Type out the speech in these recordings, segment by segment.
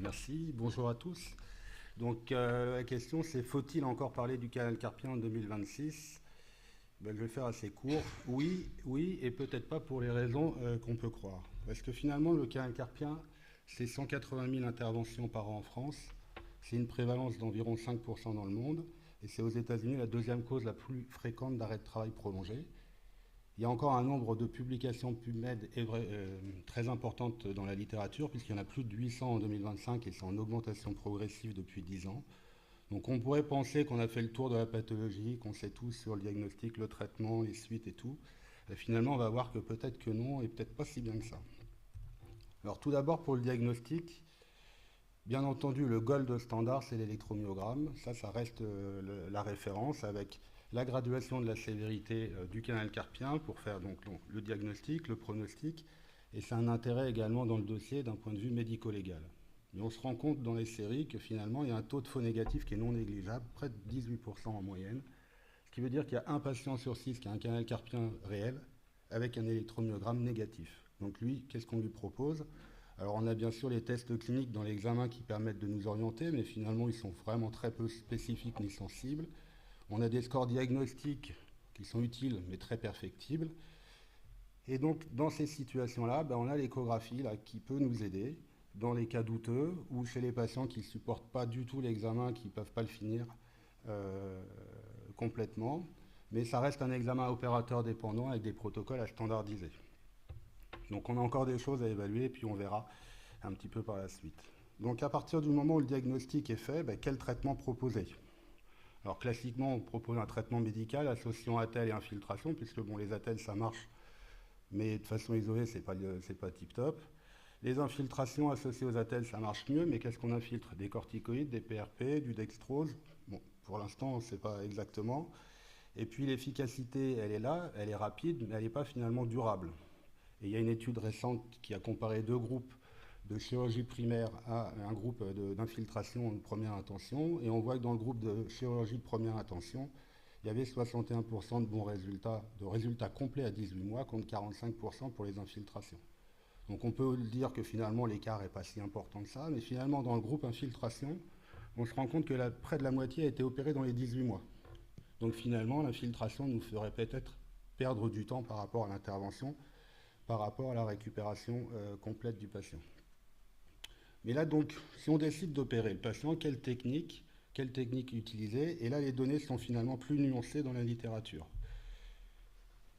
Merci, bonjour à tous. Donc la question c'est faut-il encore parler du canal carpien en 2026? Ben, je vais faire assez court. Oui, oui, et peut-être pas pour les raisons qu'on peut croire. Parce que finalement le canal carpien, c'est 180 000 interventions par an en France, c'est une prévalence d'environ 5% dans le monde, et c'est aux États-Unis la deuxième cause la plus fréquente d'arrêt de travail prolongé. Il y a encore un nombre de publications PubMed très importantes dans la littérature, puisqu'il y en a plus de 800 en 2025 et c'est en augmentation progressive depuis 10 ans. Donc on pourrait penser qu'on a fait le tour de la pathologie, qu'on sait tout sur le diagnostic, le traitement, les suites et tout. Et finalement, on va voir que peut-être que non, et peut-être pas si bien que ça. Alors tout d'abord pour le diagnostic, bien entendu le gold standard c'est l'électromyogramme. Ça reste la référence avec la graduation de la sévérité du canal carpien pour faire donc le diagnostic, le pronostic, et c'est un intérêt également dans le dossier d'un point de vue médico-légal. Mais on se rend compte dans les séries que finalement il y a un taux de faux négatif qui est non négligeable, près de 18% en moyenne, ce qui veut dire qu'il y a un patient sur six qui a un canal carpien réel avec un électromyogramme négatif. Donc lui, qu'est-ce qu'on lui propose? Alors on a bien sûr les tests cliniques dans l'examen qui permettent de nous orienter, mais finalement ils sont vraiment très peu spécifiques ni sensibles. On a des scores diagnostiques qui sont utiles mais très perfectibles. Et donc dans ces situations-là, ben, on a l'échographie là, qui peut nous aider dans les cas douteux ou chez les patients qui ne supportent pas du tout l'examen, qui ne peuvent pas le finir euh, complètement. Mais ça reste un examen opérateur dépendant avec des protocoles à standardiser. Donc on a encore des choses à évaluer et puis on verra un petit peu par la suite. Donc à partir du moment où le diagnostic est fait, ben, quel traitement proposer? Alors classiquement, on propose un traitement médical associant attelle et infiltration, puisque bon, les attelles ça marche, mais de façon isolée c'est pas tip top. Les infiltrations associées aux attelles ça marche mieux, mais qu'est-ce qu'on infiltre? Des corticoïdes, des PRP, du dextrose? Bon, pour l'instant on ne sait pas exactement. Et puis l'efficacité elle est là, elle est rapide, mais elle n'est pas finalement durable. Et il y a une étude récente qui a comparé deux groupes de chirurgie primaire à un groupe d'infiltration de première intention. Et on voit que dans le groupe de chirurgie de première intention, il y avait 61% de bons résultats, de résultats complets à 18 mois, contre 45% pour les infiltrations. Donc on peut dire que finalement l'écart n'est pas si important que ça, mais finalement dans le groupe infiltration, on se rend compte que près de la moitié a été opérée dans les 18 mois. Donc finalement l'infiltration nous ferait peut-être perdre du temps par rapport à l'intervention, par rapport à la récupération complète du patient. Mais là, donc, si on décide d'opérer le patient, quelle technique utiliser? Et là, les données sont finalement plus nuancées dans la littérature.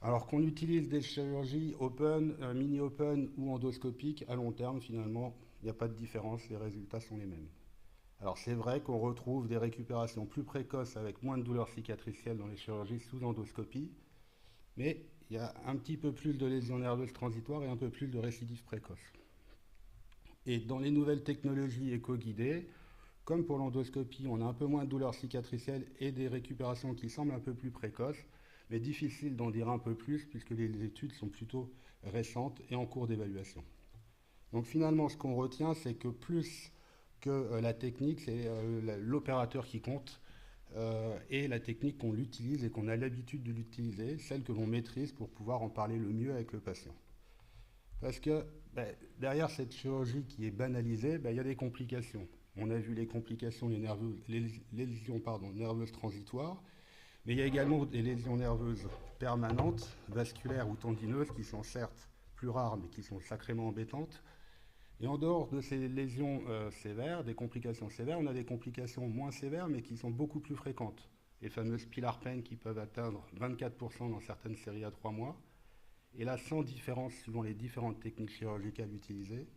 Alors qu'on utilise des chirurgies open, mini-open ou endoscopiques, à long terme, finalement, il n'y a pas de différence, les résultats sont les mêmes. Alors c'est vrai qu'on retrouve des récupérations plus précoces avec moins de douleurs cicatricielles dans les chirurgies sous endoscopie, mais il y a un petit peu plus de lésions nerveuses transitoires et un peu plus de récidives précoces. Et dans les nouvelles technologies éco-guidées, comme pour l'endoscopie, on a un peu moins de douleurs cicatricielles et des récupérations qui semblent un peu plus précoces, mais difficile d'en dire un peu plus puisque les études sont plutôt récentes et en cours d'évaluation. Donc finalement, ce qu'on retient, c'est que plus que la technique, c'est l'opérateur qui compte et la technique qu'on l'utilise et qu'on a l'habitude de l'utiliser, celle que l'on maîtrise pour pouvoir en parler le mieux avec le patient. Parce que ben, derrière cette chirurgie qui est banalisée, ben, il y a des complications. On a vu les complications, les lésions nerveuses transitoires, mais il y a également des lésions nerveuses permanentes, vasculaires ou tendineuses, qui sont certes plus rares, mais qui sont sacrément embêtantes. Et en dehors de ces lésions sévères, des complications sévères, on a des complications moins sévères, mais qui sont beaucoup plus fréquentes. Les fameuses pilar pain qui peuvent atteindre 24% dans certaines séries à 3 mois, et là sans différence suivant les différentes techniques chirurgicales utilisées,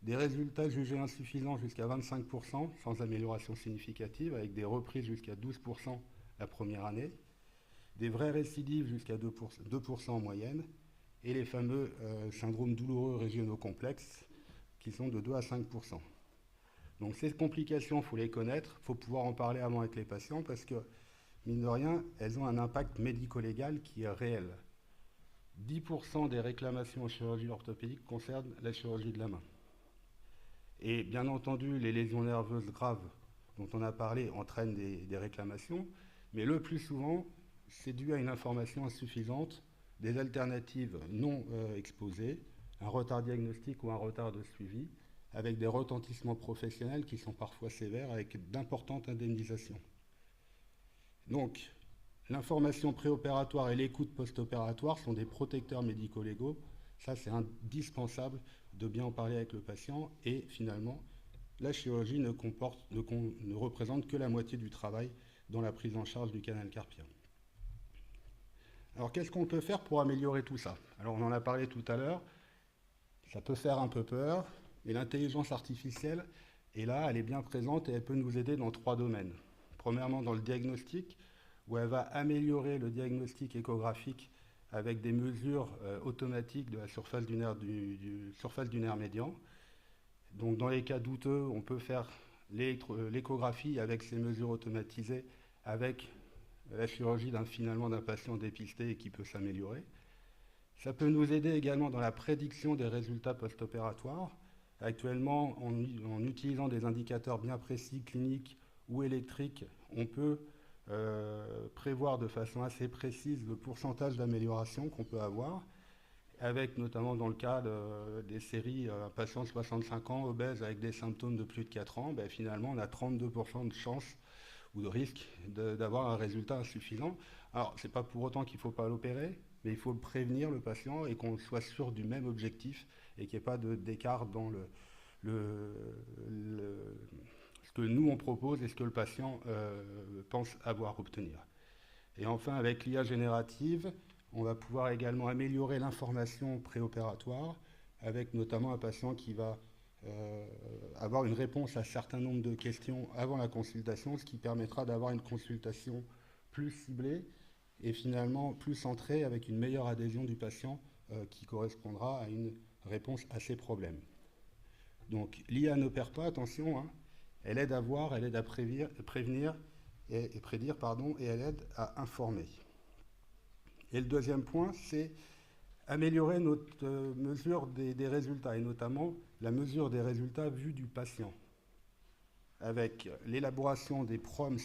des résultats jugés insuffisants jusqu'à 25% sans amélioration significative, avec des reprises jusqu'à 12% la première année, des vraies récidives jusqu'à 2% en moyenne, et les fameux syndromes douloureux régionaux complexes qui sont de 2 à 5%. Donc ces complications, il faut les connaître, il faut pouvoir en parler avant avec les patients parce que, mine de rien, elles ont un impact médico-légal qui est réel. 10% des réclamations en chirurgie orthopédique concernent la chirurgie de la main. Et bien entendu, les lésions nerveuses graves dont on a parlé entraînent des réclamations, mais le plus souvent, c'est dû à une information insuffisante, des alternatives non exposées, un retard diagnostique ou un retard de suivi, avec des retentissements professionnels qui sont parfois sévères, avec d'importantes indemnisations. Donc, l'information préopératoire et l'écoute post-opératoire sont des protecteurs médico-légaux. Ça, c'est indispensable de bien en parler avec le patient. Et finalement, la chirurgie ne représente que la moitié du travail dans la prise en charge du canal carpien. Alors, qu'est-ce qu'on peut faire pour améliorer tout ça? Alors, on en a parlé tout à l'heure. Ça peut faire un peu peur, mais l'intelligence artificielle est là, elle est bien présente et elle peut nous aider dans 3 domaines. Premièrement, dans le diagnostic, où elle va améliorer le diagnostic échographique avec des mesures automatiques de la surface du nerf médian. Donc dans les cas douteux, on peut faire l'échographie avec ces mesures automatisées, avec la chirurgie finalement d'un patient dépisté et qui peut s'améliorer. Ça peut nous aider également dans la prédiction des résultats post-opératoires. Actuellement, en utilisant des indicateurs bien précis, cliniques ou électriques, on peut prévoir de façon assez précise le pourcentage d'amélioration qu'on peut avoir, avec notamment dans le cas des séries patients de 65 ans, obèses avec des symptômes de plus de 4 ans, ben, finalement on a 32% de chance ou de risque d'avoir un résultat insuffisant. Alors c'est pas pour autant qu'il ne faut pas l'opérer, mais il faut prévenir le patient et qu'on soit sûr du même objectif et qu'il n'y ait pas d'écart dans ce que nous on propose et ce que le patient pense avoir obtenir. Et enfin, avec l'IA générative, on va pouvoir également améliorer l'information préopératoire, avec notamment un patient qui va avoir une réponse à un certain nombre de questions avant la consultation, ce qui permettra d'avoir une consultation plus ciblée et finalement plus centrée, avec une meilleure adhésion du patient qui correspondra à une réponse à ses problèmes. Donc l'IA n'opère pas, attention, hein, elle aide à voir, elle aide à prévenir et prédire, et elle aide à informer. Et le deuxième point, c'est améliorer notre mesure des résultats, et notamment la mesure des résultats vus du patient, avec l'élaboration des PROMS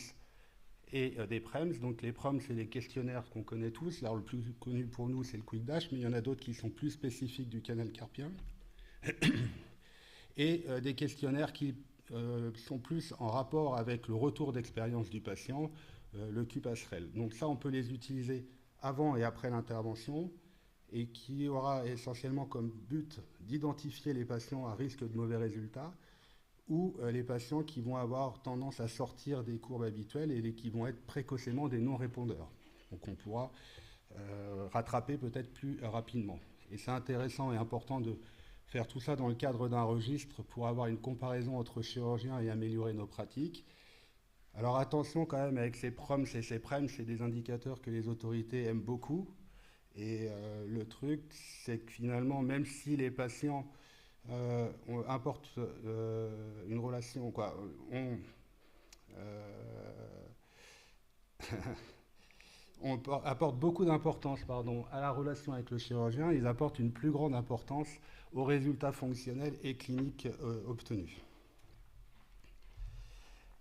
et des PREMS. Donc les PROMS, c'est les questionnaires qu'on connaît tous. Alors le plus connu pour nous, c'est le Quick Dash, mais il y en a d'autres qui sont plus spécifiques du canal carpien. Et des questionnaires qui sont plus en rapport avec le retour d'expérience du patient, le QPasserelle. Donc ça, on peut les utiliser avant et après l'intervention, et qui aura essentiellement comme but d'identifier les patients à risque de mauvais résultats ou les patients qui vont avoir tendance à sortir des courbes habituelles et qui vont être précocement des non-répondeurs. Donc on pourra rattraper peut-être plus rapidement. Et c'est intéressant et important de faire tout ça dans le cadre d'un registre pour avoir une comparaison entre chirurgiens et améliorer nos pratiques. Alors attention quand même avec ces PROMS et ces PREMS, c'est des indicateurs que les autorités aiment beaucoup. Et le truc, c'est que finalement, même si les patients apportent une relation, on apporte beaucoup d'importance à la relation avec le chirurgien, ils apportent une plus grande importance aux résultats fonctionnels et cliniques obtenus.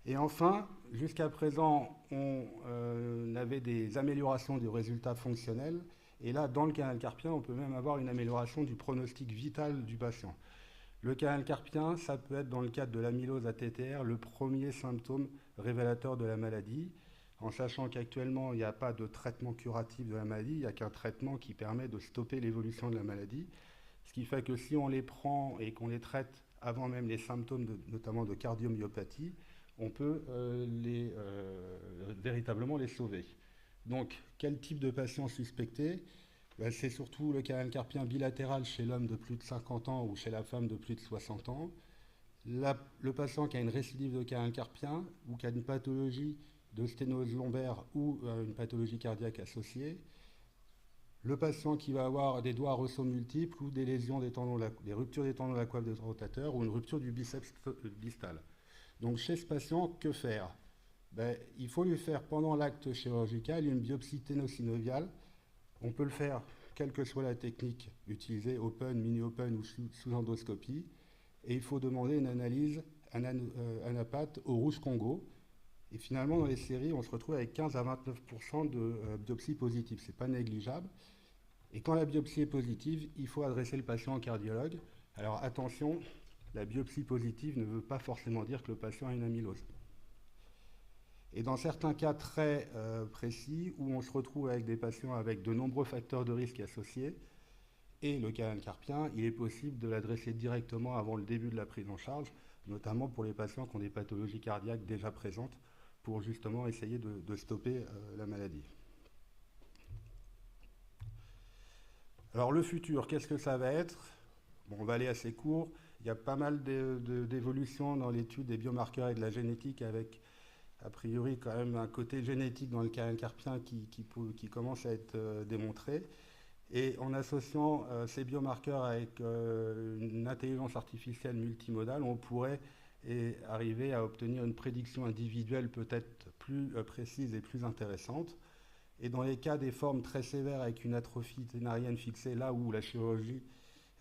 Et enfin, jusqu'à présent, on avait des améliorations du résultat fonctionnel. Et là, dans le canal carpien, on peut même avoir une amélioration du pronostic vital du patient. Le canal carpien, ça peut être, dans le cadre de l'amylose ATTR, le premier symptôme révélateur de la maladie, en sachant qu'actuellement, il n'y a pas de traitement curatif de la maladie, il n'y a qu'un traitement qui permet de stopper l'évolution de la maladie. Ce qui fait que si on les prend et qu'on les traite avant même les symptômes, notamment de cardiomyopathie, on peut véritablement les sauver. Donc, quel type de patient suspecté? C'est surtout le canal carpien bilatéral chez l'homme de plus de 50 ans ou chez la femme de plus de 60 ans. Le patient qui a une récidive de canal carpien ou qui a une pathologie de sténose lombaire ou une pathologie cardiaque associée. Le patient qui va avoir des doigts à ressauts multiples ou des lésions des ruptures des tendons de la coiffe des rotateurs ou une rupture du biceps distal. Donc chez ce patient, que faire? Il faut lui faire pendant l'acte chirurgical une biopsie ténosynoviale. On peut le faire quelle que soit la technique utilisée, open, mini-open ou sous endoscopie. Et il faut demander une analyse anapathe au rouge Congo. Et finalement, dans les séries, on se retrouve avec 15 à 29% de biopsie positive. Ce n'est pas négligeable. Et quand la biopsie est positive, il faut adresser le patient au cardiologue. Alors attention, la biopsie positive ne veut pas forcément dire que le patient a une amylose. Et dans certains cas très précis, où on se retrouve avec des patients avec de nombreux facteurs de risque associés, et le canal carpien, il est possible de l'adresser directement avant le début de la prise en charge, notamment pour les patients qui ont des pathologies cardiaques déjà présentes, pour justement essayer de stopper la maladie. Alors le futur, qu'est-ce que ça va être? Bon, on va aller assez court. Il y a pas mal d'évolutions dans l'étude des biomarqueurs et de la génétique, avec a priori quand même un côté génétique dans le canal carpien qui commence à être démontré. Et en associant ces biomarqueurs avec une intelligence artificielle multimodale, on pourrait arriver à obtenir une prédiction individuelle peut-être plus précise et plus intéressante. Et dans les cas des formes très sévères avec une atrophie ténarienne fixée, là où la chirurgie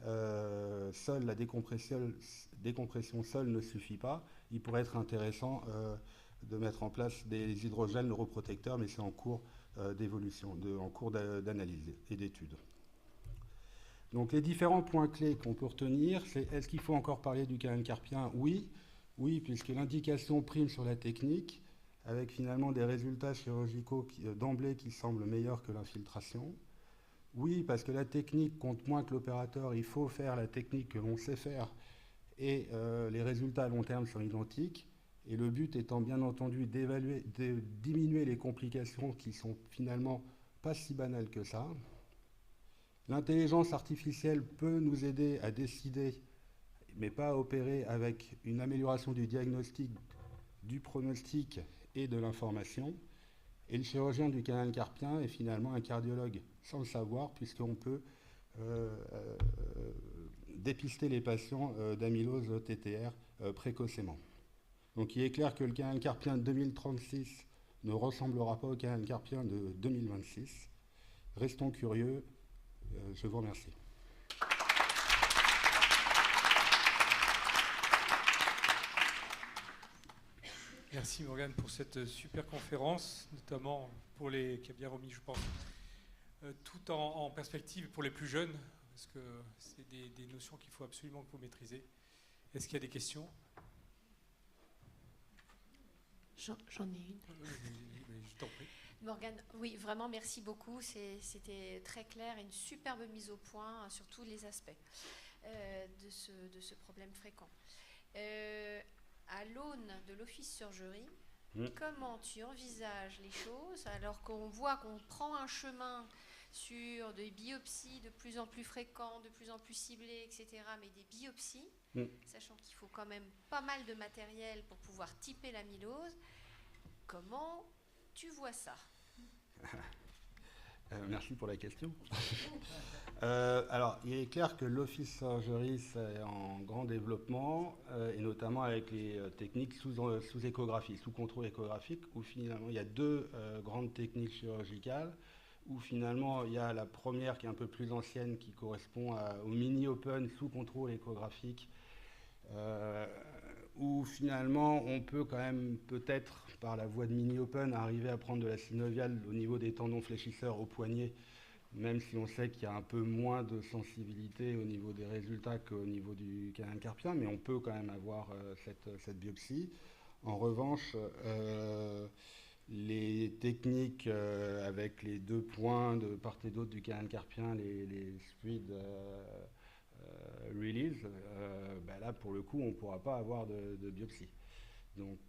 seule, la décompression seule ne suffit pas, il pourrait être intéressant de mettre en place des hydrogels neuroprotecteurs, mais c'est en cours d'évolution, en cours d'analyse et d'étude. Donc les différents points clés qu'on peut retenir, c'est est-ce qu'il faut encore parler du canal carpien? Oui, puisque l'indication prime sur la technique, avec finalement des résultats chirurgicaux d'emblée qui semblent meilleurs que l'infiltration. Oui, parce que la technique compte moins que l'opérateur, il faut faire la technique que l'on sait faire, et les résultats à long terme sont identiques. Et le but étant bien entendu de diminuer les complications qui sont finalement pas si banales que ça. L'intelligence artificielle peut nous aider à décider, mais pas à opérer, avec une amélioration du diagnostic, du pronostic et de l'information. Et le chirurgien du canal carpien est finalement un cardiologue sans le savoir, puisqu'on peut dépister les patients d'amylose TTR précocement. Donc il est clair que le canal carpien de 2036 ne ressemblera pas au canal carpien de 2026. Restons curieux. Je vous remercie. Merci Morgane pour cette super conférence, notamment pour les qui a bien remis, je pense, tout en perspective pour les plus jeunes, parce que c'est des notions qu'il faut absolument que vous maîtrisez. Est-ce qu'il y a des questions? J'en ai une. Je t'en prie. Morgane, oui, vraiment, merci beaucoup. C'était très clair et une superbe mise au point sur tous les aspects de ce problème fréquent. À l'aune de l'Office Surgery, comment tu envisages les choses alors qu'on voit qu'on prend un chemin sur des biopsies de plus en plus fréquentes, de plus en plus ciblées, etc., mais des biopsies, sachant qu'il faut quand même pas mal de matériel pour pouvoir typer l'amylose. Comment tu vois ça? Merci pour la question. Alors, il est clair que l'Office Surgery est en grand développement, et notamment avec les techniques sous échographie, sous contrôle échographique, où finalement il y a deux grandes techniques chirurgicales, où finalement il y a la première qui est un peu plus ancienne, qui correspond au mini-open sous contrôle échographique, où finalement on peut quand même peut-être par la voie de mini-open arriver à prendre de la synoviale au niveau des tendons fléchisseurs au poignet, même si on sait qu'il y a un peu moins de sensibilité au niveau des résultats qu'au niveau du canal carpien, mais on peut quand même avoir cette biopsie. En revanche, les techniques avec les deux points de part et d'autre du canal carpien, les speed release, là pour le coup on ne pourra pas avoir de biopsie. Donc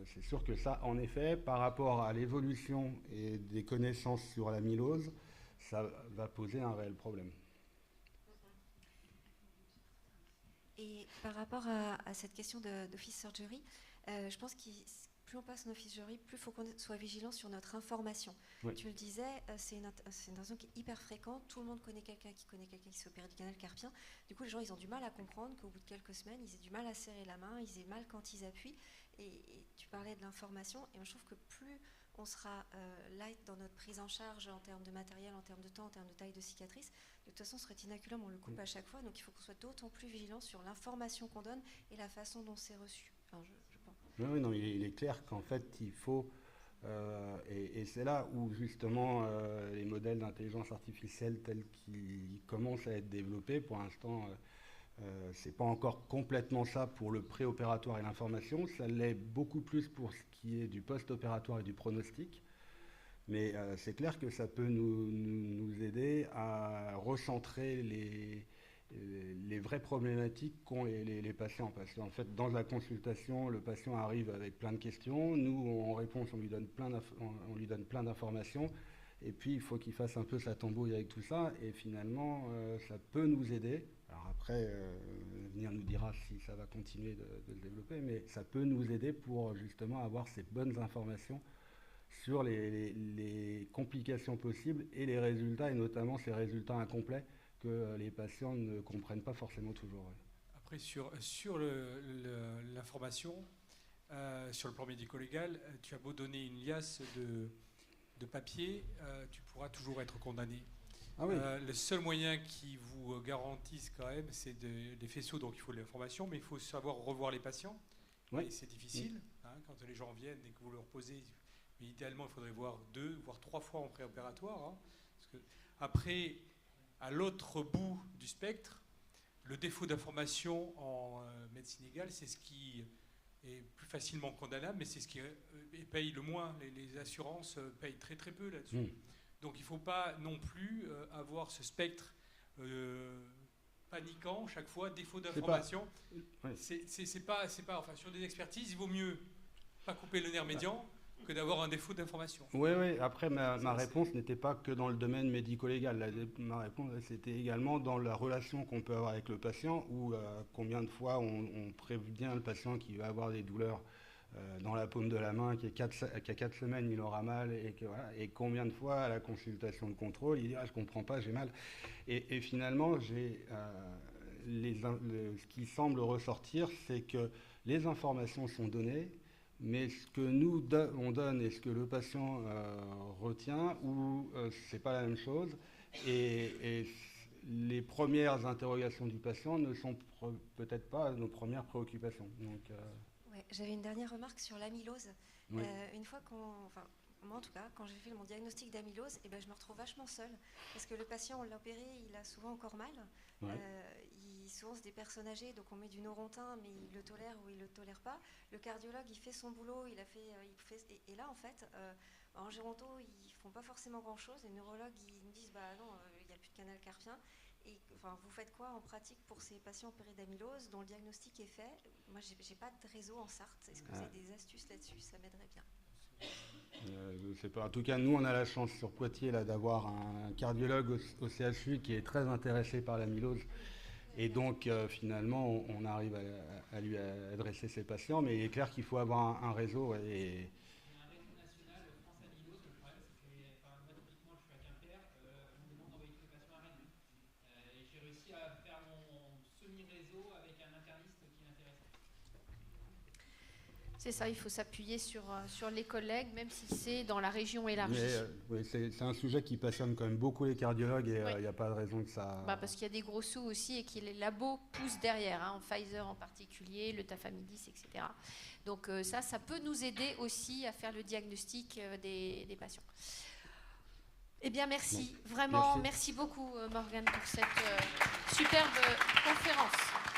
c'est sûr que ça, en effet, par rapport à l'évolution et des connaissances sur l'amylose, ça va poser un réel problème. Et par rapport à cette question d'office surgery, je pense que plus on passe en office surgery, plus il faut qu'on soit vigilant sur notre information. Oui. Tu le disais, c'est une intention qui est hyper fréquente. Tout le monde connaît quelqu'un qui s'opère du canal carpien. Du coup, les gens, ils ont du mal à comprendre qu'au bout de quelques semaines, ils aient du mal à serrer la main, ils aient mal quand ils appuient. Et tu parlais de l'information, et je trouve que plus on sera light dans notre prise en charge en termes de matériel, en termes de temps, en termes de taille de cicatrice. De toute façon, ce rétinaculum, on le coupe à chaque fois, donc il faut qu'on soit d'autant plus vigilant sur l'information qu'on donne et la façon dont c'est reçu. Enfin, je pense. Oui, non, il est clair qu'en fait, il faut... et c'est là où, justement, les modèles d'intelligence artificielle tels qu'ils commencent à être développés, pour l'instant, C'est pas encore complètement ça pour le préopératoire et l'information, ça l'est beaucoup plus pour ce qui est du post-opératoire et du pronostic. Mais c'est clair que ça peut nous aider à recentrer les vraies problématiques qu'ont les patients. Parce qu'en fait, dans la consultation, le patient arrive avec plein de questions. Nous, en réponse, on lui donne plein d'informations. Et puis, il faut qu'il fasse un peu sa tambouille avec tout ça. Et finalement, ça peut nous aider. Alors après, l'avenir nous dira si ça va continuer de se développer. Mais ça peut nous aider pour justement avoir ces bonnes informations sur les complications possibles et les résultats, et notamment ces résultats incomplets que les patients ne comprennent pas forcément toujours. Après, sur l'information, sur le plan médico-légal, tu as beau donner une liasse de papier, tu pourras toujours être condamné. Ah oui. Le seul moyen qui vous garantisse quand même, c'est des faisceaux, donc il faut de l'information, mais il faut savoir revoir les patients. Oui. Et c'est difficile, quand les gens viennent et que vous leur posez. Mais idéalement, il faudrait voir 2, voire 3 fois en préopératoire. Parce que après, à l'autre bout du spectre, le défaut d'information en médecine légale, c'est ce qui est plus facilement condamnable, mais c'est ce qui paye le moins. Les assurances payent très très peu là-dessus. Donc il ne faut pas non plus avoir ce spectre paniquant chaque fois, défaut d'information. C'est pas, enfin, sur des expertises, il vaut mieux pas couper le nerf médian que d'avoir un défaut d'information. Oui. Après, ma réponse n'était pas que dans le domaine médico-légal. Ma réponse, c'était également dans la relation qu'on peut avoir avec le patient, où combien de fois on prévient le patient qu'il va avoir des douleurs dans la paume de la main, qu'à 4 semaines, il aura mal, et combien de fois, à la consultation de contrôle, il dit « Ah, je ne comprends pas, j'ai mal ». Et finalement, ce qui semble ressortir, c'est que les informations sont données, mais ce que nous on donne et ce que le patient retient, c'est pas la même chose. Et les premières interrogations du patient ne sont peut-être pas nos premières préoccupations. Donc, ouais, j'avais une dernière remarque sur l'amylose. Oui. Une fois moi en tout cas, quand j'ai fait mon diagnostic d'amylose, je me retrouve vachement seule. Parce que le patient, on l'a opéré, il a souvent encore mal. Ouais. Souvent, c'est des personnes âgées, donc on met du Norontin, mais il le tolère ou il le tolère pas. Le cardiologue, il fait son boulot, et là, en fait, en géronto, ils font pas forcément grand-chose. Les neurologues, ils nous disent, non, il n'y a plus de canal carpien. Et enfin, vous faites quoi en pratique pour ces patients opérés d'amylose dont le diagnostic est fait? Moi, j'ai pas de réseau en Sarthe. Est-ce que vous avez des astuces là-dessus? Ça m'aiderait bien. Je ne sais pas. En tout cas, nous, on a la chance sur Poitiers d'avoir un cardiologue au CHU qui est très intéressé par l'amylose. Et donc, finalement, on arrive à lui adresser ses patients. Mais il est clair qu'il faut avoir un réseau. Et c'est ça, il faut s'appuyer sur les collègues, même si c'est dans la région élargie. Oui, c'est un sujet qui passionne quand même beaucoup les cardiologues et il n'y a pas de raison que ça... Parce qu'il y a des gros sous aussi et que les labos poussent derrière, en Pfizer en particulier, le Tafamidis, etc. Donc ça peut nous aider aussi à faire le diagnostic des patients. Eh bien, merci. Vraiment, merci beaucoup, Morgane, pour cette superbe conférence.